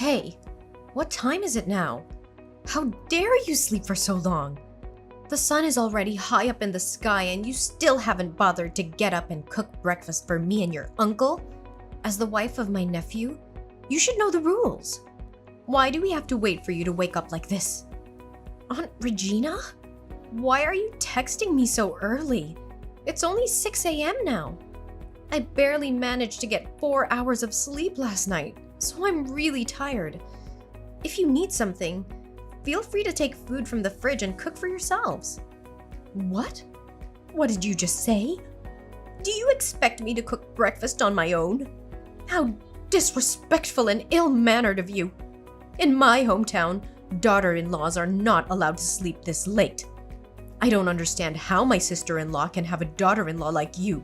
Hey, what time is it now? How dare you sleep for so long? The sun is already high up in the sky and you still haven't bothered to get up and cook breakfast for me and your uncle? As the wife of my nephew, you should know the rules. Why do we have to wait for you to wake up like this? Aunt Regina? Why are you texting me so early? It's only 6 a.m. now. I barely managed to get 4 hours of sleep last night, so I'm really tired. If you need something, feel free to take food from the fridge and cook for yourselves. What? What did you just say? Do you expect me to cook breakfast on my own? How disrespectful and ill-mannered of you. In my hometown, daughter-in-laws are not allowed to sleep this late. I don't understand how my sister-in-law can have a daughter-in-law like you.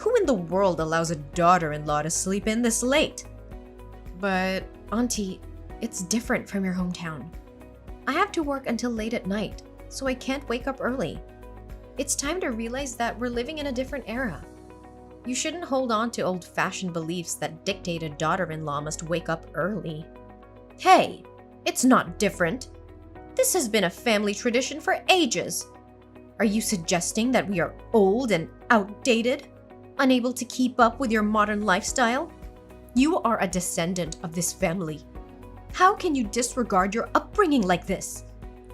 Who in the world allows a daughter-in-law to sleep in this late? But, Auntie, it's different from your hometown. I have to work until late at night, so I can't wake up early. It's time to realize that we're living in a different era. You shouldn't hold on to old-fashioned beliefs that dictate a daughter-in-law must wake up early. Hey, it's not different. This has been a family tradition for ages. Are you suggesting that we are old and outdated? Unable to keep up with your modern lifestyle? You are a descendant of this family. How can you disregard your upbringing like this?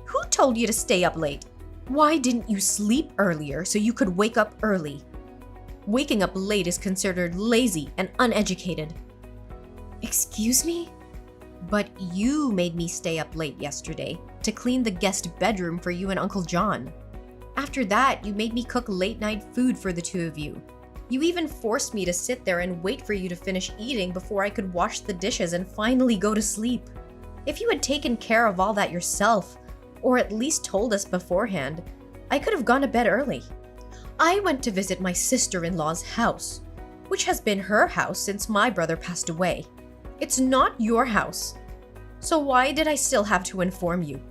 Who told you to stay up late? Why didn't you sleep earlier so you could wake up early? Waking up late is considered lazy and uneducated. Excuse me? But you made me stay up late yesterday to clean the guest bedroom for you and Uncle John. After that, you made me cook late-night food for the two of you. You even forced me to sit there and wait for you to finish eating before I could wash the dishes and finally go to sleep. If you had taken care of all that yourself, or at least told us beforehand, I could have gone to bed early. I went to visit my sister-in-law's house, which has been her house since my brother passed away. It's not your house. So why did I still have to inform you?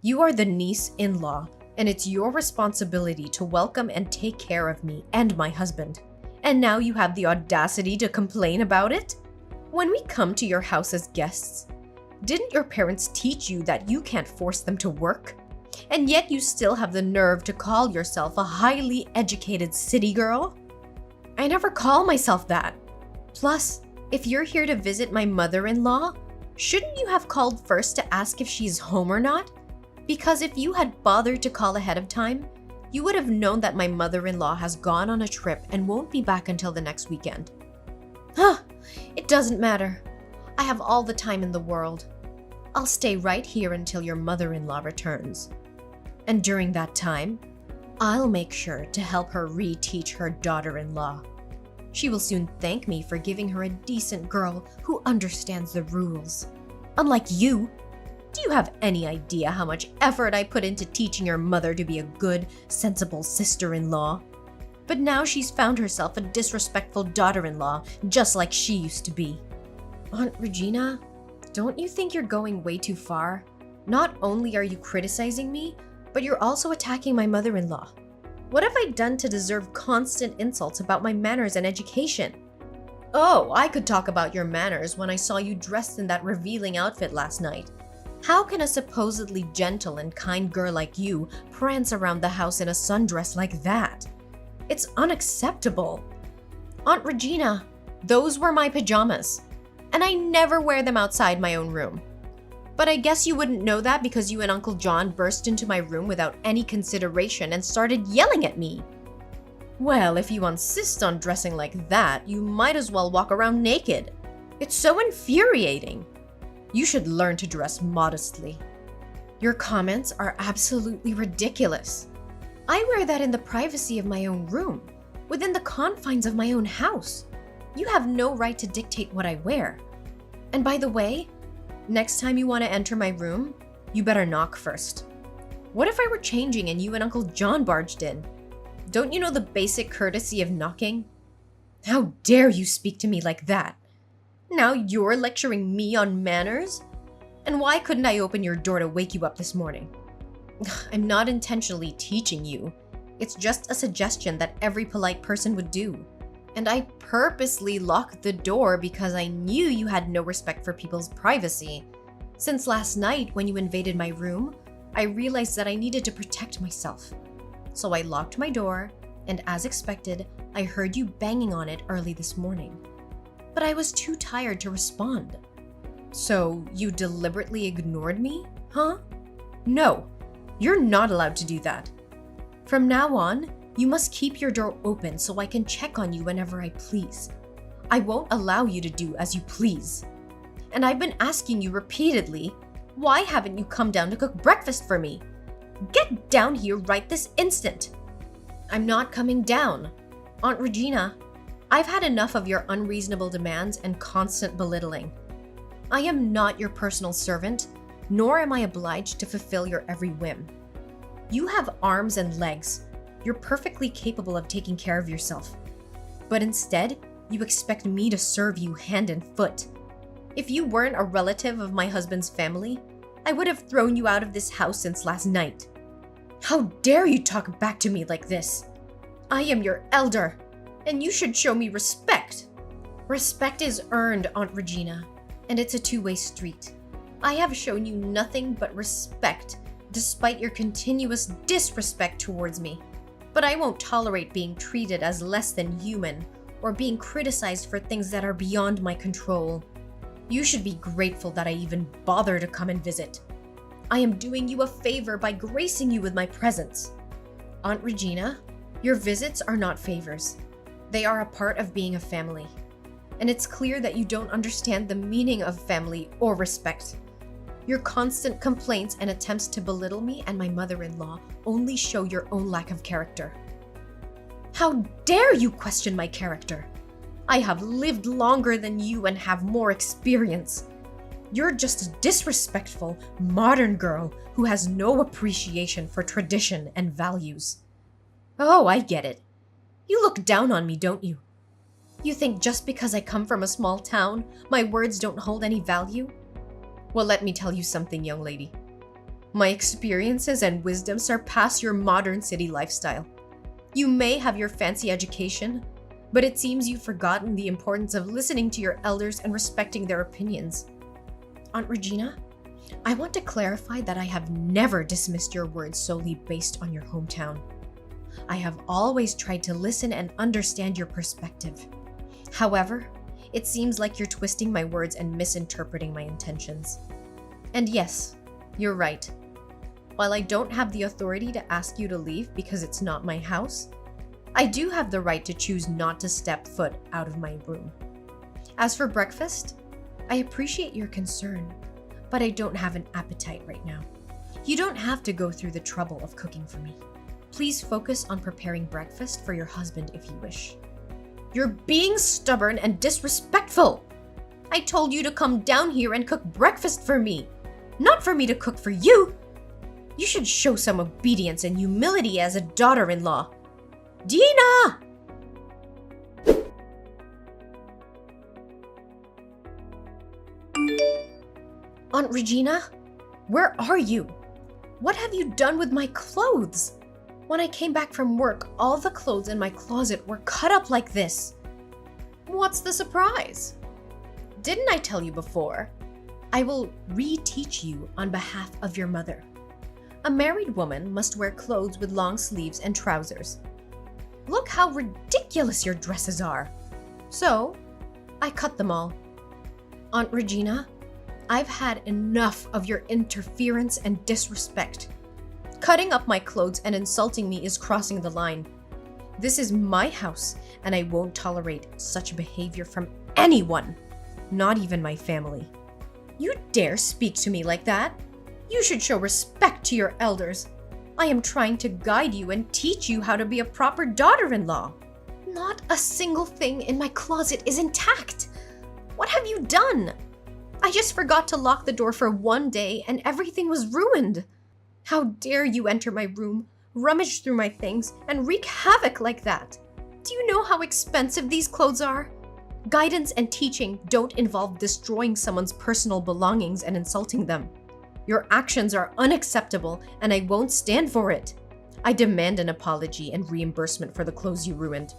You are the niece-in-law, and it's your responsibility to welcome and take care of me and my husband. And now you have the audacity to complain about it? When we come to your house as guests, didn't your parents teach you that you can't force them to work? And yet you still have the nerve to call yourself a highly educated city girl? I never call myself that. Plus, if you're here to visit my mother-in-law, shouldn't you have called first to ask if she's home or not? Because if you had bothered to call ahead of time, you would have known that my mother-in-law has gone on a trip and won't be back until the next weekend. It doesn't matter. I have all the time in the world. I'll stay right here until your mother-in-law returns. And during that time, I'll make sure to help her reteach her daughter-in-law. She will soon thank me for giving her a decent girl who understands the rules. Unlike you, do you have any idea how much effort I put into teaching your mother to be a good, sensible sister-in-law? But now she's found herself a disrespectful daughter-in-law, just like she used to be. Aunt Regina, don't you think you're going way too far? Not only are you criticizing me, but you're also attacking my mother-in-law. What have I done to deserve constant insults about my manners and education? Oh, I could talk about your manners when I saw you dressed in that revealing outfit last night. How can a supposedly gentle and kind girl like you prance around the house in a sundress like that? It's unacceptable. Aunt Regina, those were my pajamas, and I never wear them outside my own room. But I guess you wouldn't know that because you and Uncle John burst into my room without any consideration and started yelling at me. Well, if you insist on dressing like that, you might as well walk around naked. It's so infuriating. You should learn to dress modestly. Your comments are absolutely ridiculous. I wear that in the privacy of my own room, within the confines of my own house. You have no right to dictate what I wear. And by the way, next time you want to enter my room, you better knock first. What if I were changing and you and Uncle John barged in? Don't you know the basic courtesy of knocking? How dare you speak to me like that? Now you're lecturing me on manners? And why couldn't I open your door to wake you up this morning? I'm not intentionally teaching you. It's just a suggestion that every polite person would do. And I purposely locked the door because I knew you had no respect for people's privacy. Since last night, when you invaded my room, I realized that I needed to protect myself. So I locked my door, and as expected, I heard you banging on it early this morning. But I was too tired to respond. So you deliberately ignored me, huh? No, you're not allowed to do that. From now on, you must keep your door open so I can check on you whenever I please. I won't allow you to do as you please. And I've been asking you repeatedly, why haven't you come down to cook breakfast for me? Get down here right this instant. I'm not coming down. Aunt Regina, I've had enough of your unreasonable demands and constant belittling. I am not your personal servant, nor am I obliged to fulfill your every whim. You have arms and legs. You're perfectly capable of taking care of yourself. But instead, you expect me to serve you hand and foot. If you weren't a relative of my husband's family, I would have thrown you out of this house since last night. How dare you talk back to me like this? I am your elder, and you should show me respect. Respect is earned, Aunt Regina, and it's a two-way street. I have shown you nothing but respect, despite your continuous disrespect towards me. But I won't tolerate being treated as less than human or being criticized for things that are beyond my control. You should be grateful that I even bother to come and visit. I am doing you a favor by gracing you with my presence. Aunt Regina, your visits are not favors. They are a part of being a family. And it's clear that you don't understand the meaning of family or respect. Your constant complaints and attempts to belittle me and my mother-in-law only show your own lack of character. How dare you question my character? I have lived longer than you and have more experience. You're just a disrespectful, modern girl who has no appreciation for tradition and values. Oh, I get it. You look down on me, don't you? You think just because I come from a small town, my words don't hold any value? Well, let me tell you something, young lady. My experiences and wisdom surpass your modern city lifestyle. You may have your fancy education, but it seems you've forgotten the importance of listening to your elders and respecting their opinions. Aunt Regina, I want to clarify that I have never dismissed your words solely based on your hometown. I have always tried to listen and understand your perspective. However, it seems like you're twisting my words and misinterpreting my intentions. And yes, you're right. While I don't have the authority to ask you to leave because it's not my house, I do have the right to choose not to step foot out of my room. As for breakfast, I appreciate your concern, but I don't have an appetite right now. You don't have to go through the trouble of cooking for me. Please focus on preparing breakfast for your husband if you wish. You're being stubborn and disrespectful. I told you to come down here and cook breakfast for me, not for me to cook for you. You should show some obedience and humility as a daughter-in-law. Dina! Aunt Regina, where are you? What have you done with my clothes? When I came back from work, all the clothes in my closet were cut up like this. What's the surprise? Didn't I tell you before? I will reteach you on behalf of your mother. A married woman must wear clothes with long sleeves and trousers. Look how ridiculous your dresses are. So, I cut them all. Aunt Regina, I've had enough of your interference and disrespect. Cutting up my clothes and insulting me is crossing the line. This is my house, and I won't tolerate such behavior from anyone, not even my family. You dare speak to me like that? You should show respect to your elders. I am trying to guide you and teach you how to be a proper daughter-in-law. Not a single thing in my closet is intact. What have you done? I just forgot to lock the door for one day and everything was ruined. How dare you enter my room, rummage through my things, and wreak havoc like that? Do you know how expensive these clothes are? Guidance and teaching don't involve destroying someone's personal belongings and insulting them. Your actions are unacceptable and I won't stand for it. I demand an apology and reimbursement for the clothes you ruined.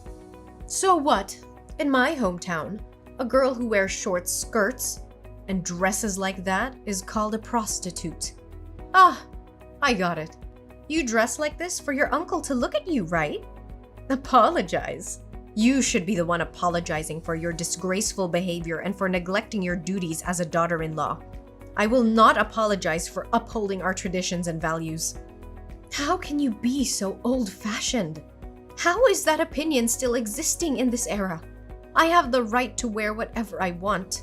So what? In my hometown, a girl who wears short skirts and dresses like that is called a prostitute. Ah, I got it. You dress like this for your uncle to look at you, right? Apologize. You should be the one apologizing for your disgraceful behavior and for neglecting your duties as a daughter-in-law. I will not apologize for upholding our traditions and values. How can you be so old-fashioned? How is that opinion still existing in this era? I have the right to wear whatever I want.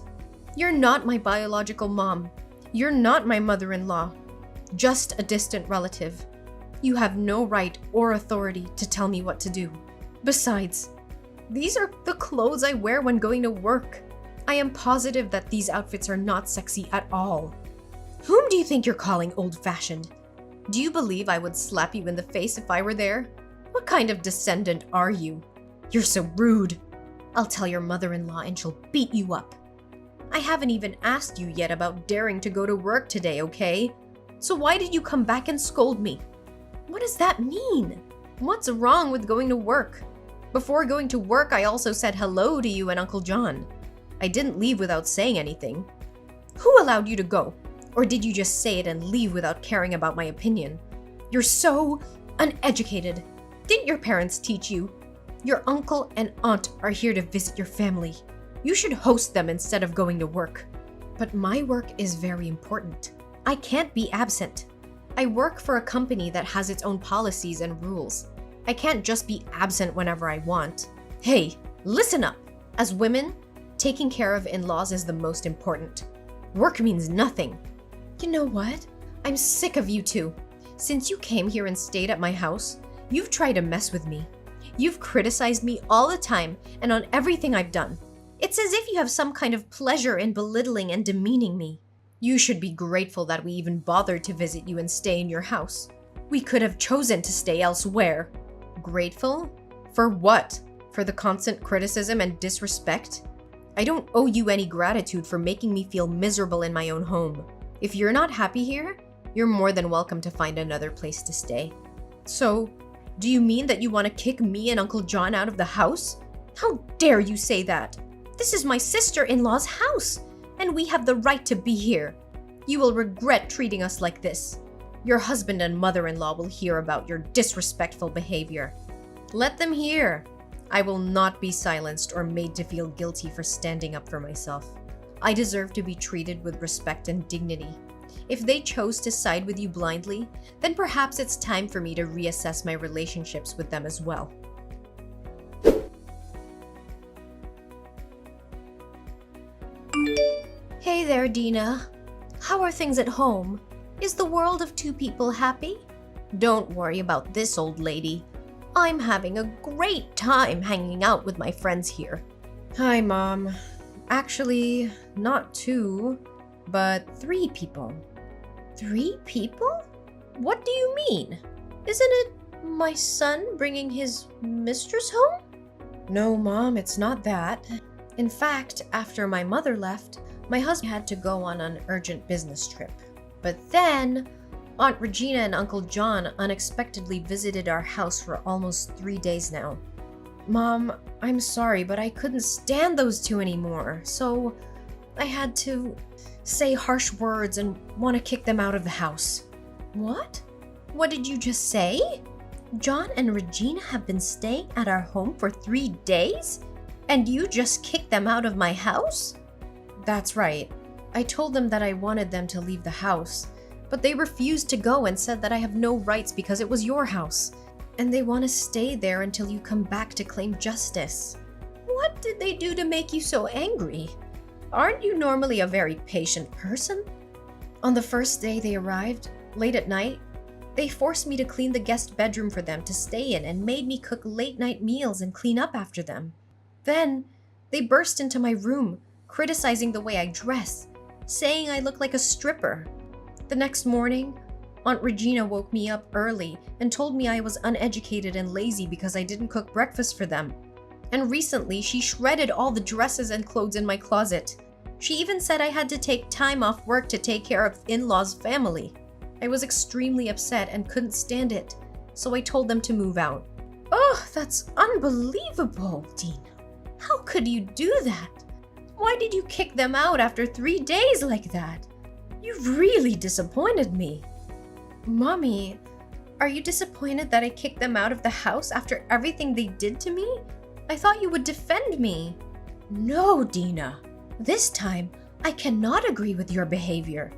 You're not my biological mom. You're not my mother-in-law. Just a distant relative. You have no right or authority to tell me what to do. Besides, these are the clothes I wear when going to work. I am positive that these outfits are not sexy at all. Whom do you think you're calling old-fashioned? Do you believe I would slap you in the face if I were there? What kind of descendant are you? You're so rude. I'll tell your mother-in-law and she'll beat you up. I haven't even asked you yet about daring to go to work today, okay? So why did you come back and scold me? What does that mean? What's wrong with going to work? Before going to work, I also said hello to you and Uncle John. I didn't leave without saying anything. Who allowed you to go? Or did you just say it and leave without caring about my opinion? You're so uneducated. Didn't your parents teach you? Your uncle and aunt are here to visit your family. You should host them instead of going to work. But my work is very important. I can't be absent. I work for a company that has its own policies and rules. I can't just be absent whenever I want. Hey, listen up. As women, taking care of in-laws is the most important. Work means nothing. You know what? I'm sick of you two. Since you came here and stayed at my house, you've tried to mess with me. You've criticized me all the time and on everything I've done. It's as if you have some kind of pleasure in belittling and demeaning me. You should be grateful that we even bothered to visit you and stay in your house. We could have chosen to stay elsewhere. Grateful? For what? For the constant criticism and disrespect? I don't owe you any gratitude for making me feel miserable in my own home. If you're not happy here, you're more than welcome to find another place to stay. So, do you mean that you want to kick me and Uncle John out of the house? How dare you say that? This is my sister-in-law's house, and we have the right to be here. You will regret treating us like this. Your husband and mother-in-law will hear about your disrespectful behavior. Let them hear. I will not be silenced or made to feel guilty for standing up for myself. I deserve to be treated with respect and dignity. If they chose to side with you blindly, then perhaps it's time for me to reassess my relationships with them as well. Hey there, Dina. How are things at home? Is the world of two people happy? Don't worry about this old lady. I'm having a great time hanging out with my friends here. Hi, Mom. Actually, not two, but 3 people. 3 people? What do you mean? Isn't it my son bringing his mistress home? No, Mom, it's not that. In fact, after my mother left, my husband had to go on an urgent business trip. But then, Aunt Regina and Uncle John unexpectedly visited our house for almost 3 days now. Mom, I'm sorry, but I couldn't stand those 2 anymore, so I had to say harsh words and want to kick them out of the house. What? What did you just say? John and Regina have been staying at our home for 3 days? And you just kicked them out of my house? That's right. I told them that I wanted them to leave the house, but they refused to go and said that I have no rights because it was your house, and they want to stay there until you come back to claim justice. What did they do to make you so angry? Aren't you normally a very patient person? On the first day they arrived, late at night, they forced me to clean the guest bedroom for them to stay in and made me cook late-night meals and clean up after them. Then, they burst into my room, criticizing the way I dress, saying I look like a stripper. The next morning, Aunt Regina woke me up early and told me I was uneducated and lazy because I didn't cook breakfast for them. And recently, she shredded all the dresses and clothes in my closet. She even said I had to take time off work to take care of in-laws' family. I was extremely upset and couldn't stand it, so I told them to move out. Oh, Oh, that's unbelievable, Dina. How could you do that? Why did you kick them out after 3 days like that? You've really disappointed me. Mommy, are you disappointed that I kicked them out of the house after everything they did to me? I thought you would defend me. No, Dina. This time, I cannot agree with your behavior.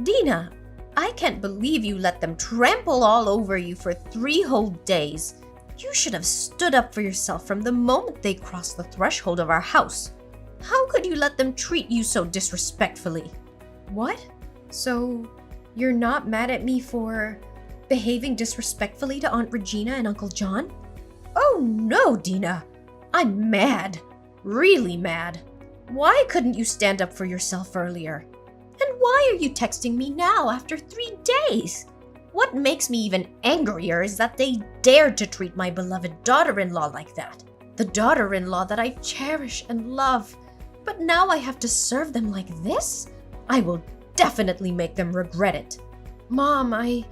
Dina, I can't believe you let them trample all over you for 3 whole days. You should have stood up for yourself from the moment they crossed the threshold of our house. How could you let them treat you so disrespectfully? What? So, you're not mad at me for behaving disrespectfully to Aunt Regina and Uncle John? Oh no, Dina. I'm mad. Really mad. Why couldn't you stand up for yourself earlier? And why are you texting me now after 3 days? What makes me even angrier is that they dared to treat my beloved daughter-in-law like that. The daughter-in-law that I cherish and love. But now I have to serve them like this? I will definitely make them regret it. Mom, I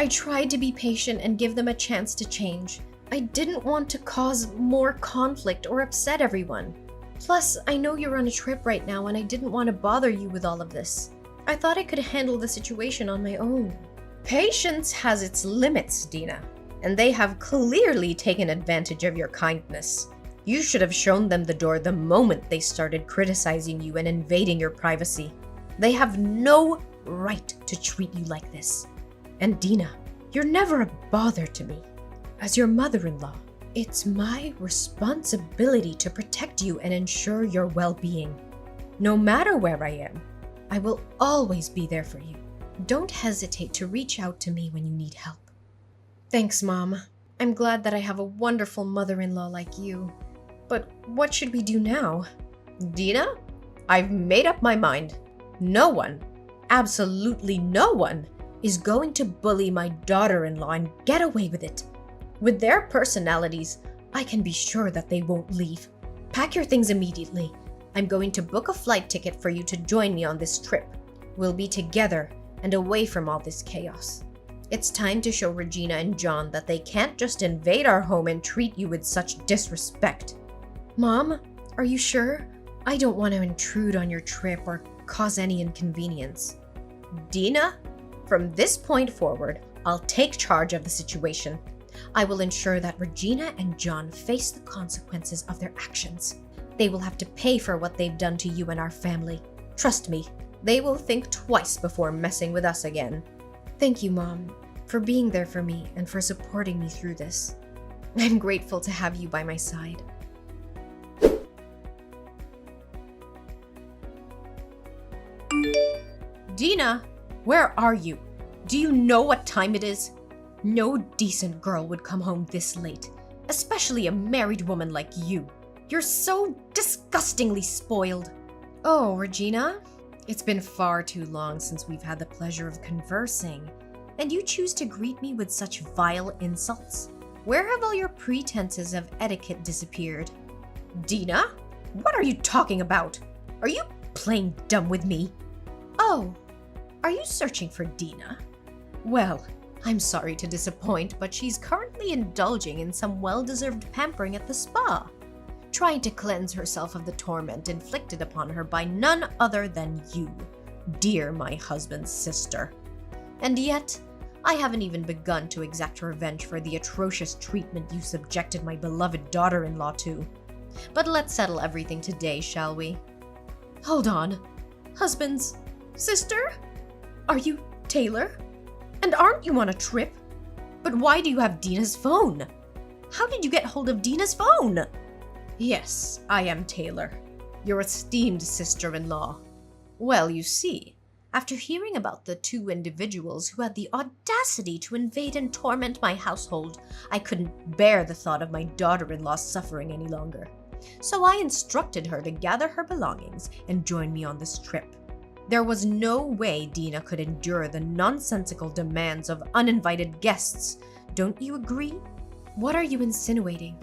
tried to be patient and give them a chance to change. I didn't want to cause more conflict or upset everyone. Plus, I know you're on a trip right now and I didn't want to bother you with all of this. I thought I could handle the situation on my own. Patience has its limits, Dina, and they have clearly taken advantage of your kindness. You should have shown them the door the moment they started criticizing you and invading your privacy. They have no right to treat you like this. And Dina, you're never a bother to me. As your mother-in-law, it's my responsibility to protect you and ensure your well-being. No matter where I am, I will always be there for you. Don't hesitate to reach out to me when you need help. Thanks, Mom. I'm glad that I have a wonderful mother-in-law like you. But what should we do now? Dina, I've made up my mind. No one, absolutely no one, is going to bully my daughter-in-law and get away with it. With their personalities, I can be sure that they won't leave. Pack your things immediately. I'm going to book a flight ticket for you to join me on this trip. We'll be together and away from all this chaos. It's time to show Regina and John that they can't just invade our home and treat you with such disrespect. Mom, are you sure? I don't want to intrude on your trip or cause any inconvenience. Dina, from this point forward, I'll take charge of the situation. I will ensure that Regina and John face the consequences of their actions. They will have to pay for what they've done to you and our family. Trust me, they will think twice before messing with us again. Thank you, Mom, for being there for me and for supporting me through this. I'm grateful to have you by my side. Dina, where are you? Do you know what time it is? No decent girl would come home this late, especially a married woman like you. You're so disgustingly spoiled. Oh, Regina, it's been far too long since we've had the pleasure of conversing, and you choose to greet me with such vile insults. Where have all your pretenses of etiquette disappeared? Dina, what are you talking about? Are you playing dumb with me? Oh, are you searching for Dina? Well, I'm sorry to disappoint, but she's currently indulging in some well-deserved pampering at the spa, trying to cleanse herself of the torment inflicted upon her by none other than you, dear my husband's sister. And yet, I haven't even begun to exact revenge for the atrocious treatment you subjected my beloved daughter-in-law to. But let's settle everything today, shall we? Hold on. Husband's sister? Are you Taylor? And aren't you on a trip? But why do you have Dina's phone? How did you get hold of Dina's phone? Yes, I am Taylor, your esteemed sister-in-law. Well, you see, after hearing about the 2 individuals who had the audacity to invade and torment my household, I couldn't bear the thought of my daughter-in-law suffering any longer. So I instructed her to gather her belongings and join me on this trip. There was no way Dina could endure the nonsensical demands of uninvited guests. Don't you agree? What are you insinuating?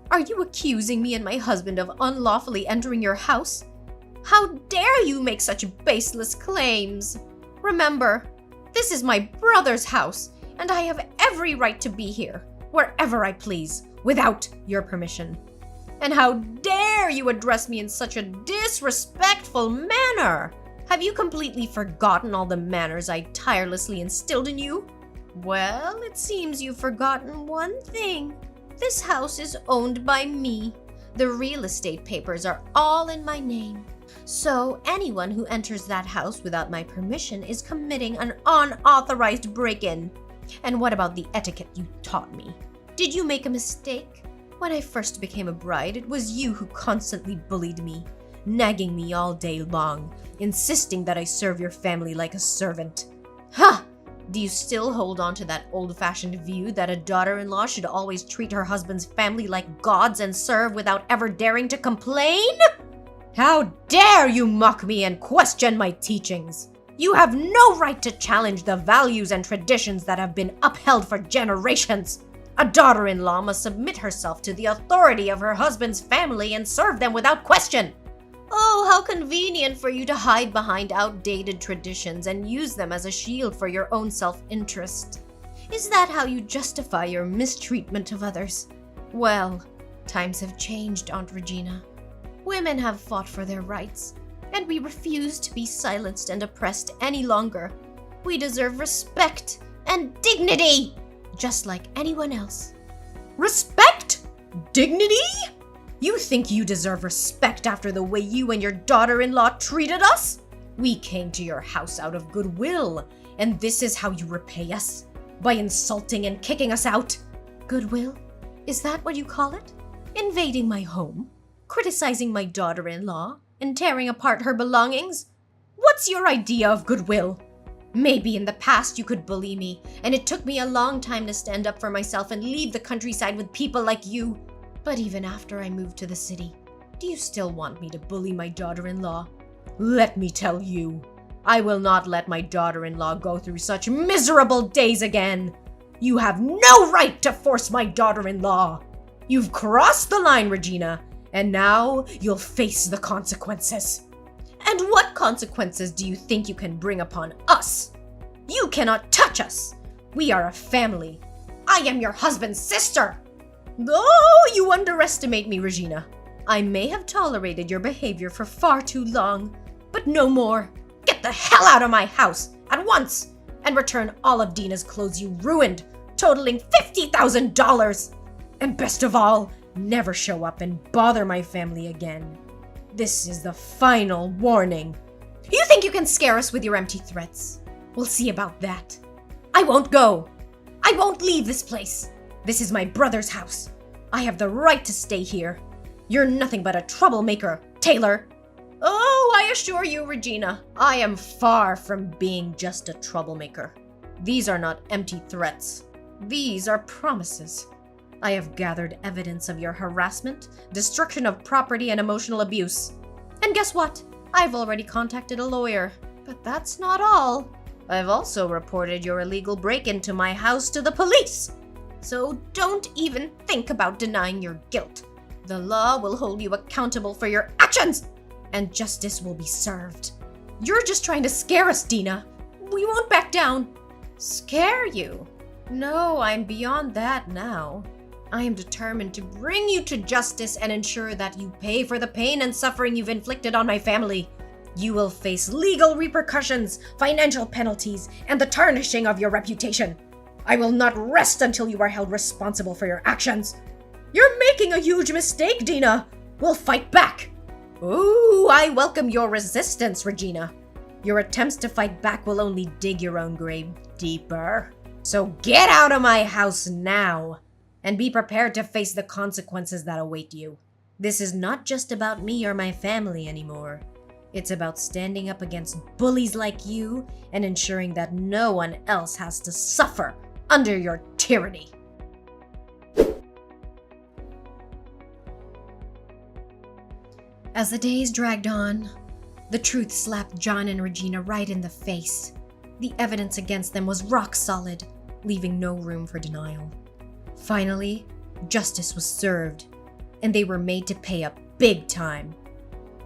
Are you accusing me and my husband of unlawfully entering your house? How dare you make such baseless claims? Remember, this is my brother's house, and I have every right to be here, wherever I please, without your permission. And how dare you address me in such a disrespectful manner? Have you completely forgotten all the manners I tirelessly instilled in you? Well, it seems you've forgotten one thing. This house is owned by me. The real estate papers are all in my name. So anyone who enters that house without my permission is committing an unauthorized break-in. And what about the etiquette you taught me? Did you make a mistake? When I first became a bride, it was you who constantly bullied me, nagging me all day long, insisting that I serve your family like a servant. Ha! Do you still hold on to that old-fashioned view that a daughter-in-law should always treat her husband's family like gods and serve without ever daring to complain? How dare you mock me and question my teachings? You have no right to challenge the values and traditions that have been upheld for generations. A daughter-in-law must submit herself to the authority of her husband's family and serve them without question. Oh, how convenient for you to hide behind outdated traditions and use them as a shield for your own self-interest. Is that how you justify your mistreatment of others? Well, times have changed, Aunt Regina. Women have fought for their rights, and we refuse to be silenced and oppressed any longer. We deserve respect and dignity, just like anyone else. Respect? Dignity? You think you deserve respect after the way you and your daughter-in-law treated us? We came to your house out of goodwill, and this is how you repay us? By insulting and kicking us out? Goodwill? Is that what you call it? Invading my home? Criticizing my daughter-in-law? And tearing apart her belongings? What's your idea of goodwill? Maybe in the past you could bully me, and it took me a long time to stand up for myself and leave the countryside with people like you. But even after I moved to the city, do you still want me to bully my daughter-in-law? Let me tell you, I will not let my daughter-in-law go through such miserable days again. You have no right to force my daughter-in-law. You've crossed the line, Regina, and now you'll face the consequences. And what consequences do you think you can bring upon us? You cannot touch us. We are a family. I am your husband's sister. Oh, you underestimate me, Regina. I may have tolerated your behavior for far too long, but no more. Get the hell out of my house at once and return all of Dina's clothes you ruined, totaling $50,000. And best of all, never show up and bother my family again. This is the final warning. You think you can scare us with your empty threats? We'll see about that. I won't go. I won't leave this place. This is my brother's house. I have the right to stay here. You're nothing but a troublemaker, Taylor. Oh, I assure you, Regina, I am far from being just a troublemaker. These are not empty threats. These are promises. I have gathered evidence of your harassment, destruction of property, and emotional abuse. And guess what? I've already contacted a lawyer. But that's not all. I've also reported your illegal break-in to my house to the police. So don't even think about denying your guilt. The law will hold you accountable for your actions, and justice will be served. You're just trying to scare us, Dina. We won't back down. Scare you? No, I'm beyond that now. I am determined to bring you to justice and ensure that you pay for the pain and suffering you've inflicted on my family. You will face legal repercussions, financial penalties, and the tarnishing of your reputation. I will not rest until you are held responsible for your actions. You're making a huge mistake, Dina. We'll fight back. Ooh, I welcome your resistance, Regina. Your attempts to fight back will only dig your own grave deeper. So get out of my house now, and be prepared to face the consequences that await you. This is not just about me or my family anymore. It's about standing up against bullies like you and ensuring that no one else has to suffer under your tyranny. As the days dragged on, the truth slapped John and Regina right in the face. The evidence against them was rock solid, leaving no room for denial. Finally, justice was served, and they were made to pay up big time.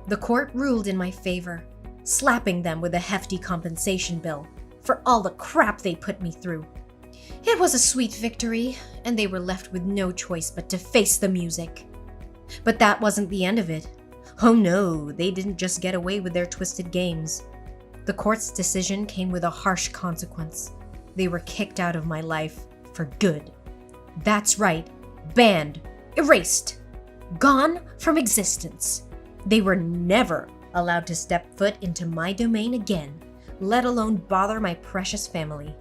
The court ruled in my favor, slapping them with a hefty compensation bill for all the crap they put me through. It was a sweet victory, and they were left with no choice but to face the music. But that wasn't the end of it. Oh no, they didn't just get away with their twisted games. The court's decision came with a harsh consequence. They were kicked out of my life for good. That's right, banned, erased, gone from existence. They were never allowed to step foot into my domain again, let alone bother my precious family.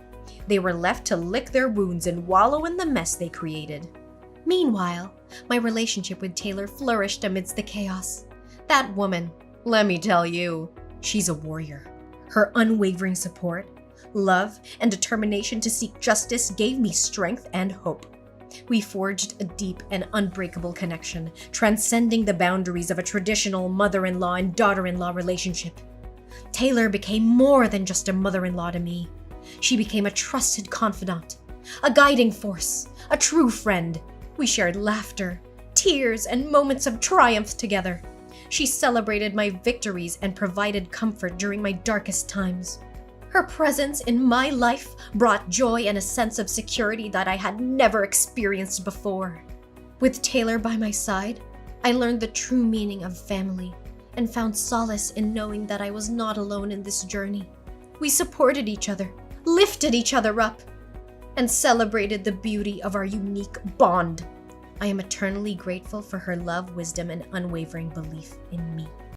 They were left to lick their wounds and wallow in the mess they created. Meanwhile, my relationship with Taylor flourished amidst the chaos. That woman, let me tell you, she's a warrior. Her unwavering support, love, and determination to seek justice gave me strength and hope. We forged a deep and unbreakable connection, transcending the boundaries of a traditional mother-in-law and daughter-in-law relationship. Taylor became more than just a mother-in-law to me. She became a trusted confidant, a guiding force, a true friend. We shared laughter, tears, and moments of triumph together. She celebrated my victories and provided comfort during my darkest times. Her presence in my life brought joy and a sense of security that I had never experienced before. With Taylor by my side, I learned the true meaning of family and found solace in knowing that I was not alone in this journey. We supported each other, lifted each other up, and celebrated the beauty of our unique bond. I am eternally grateful for her love, wisdom, and unwavering belief in me.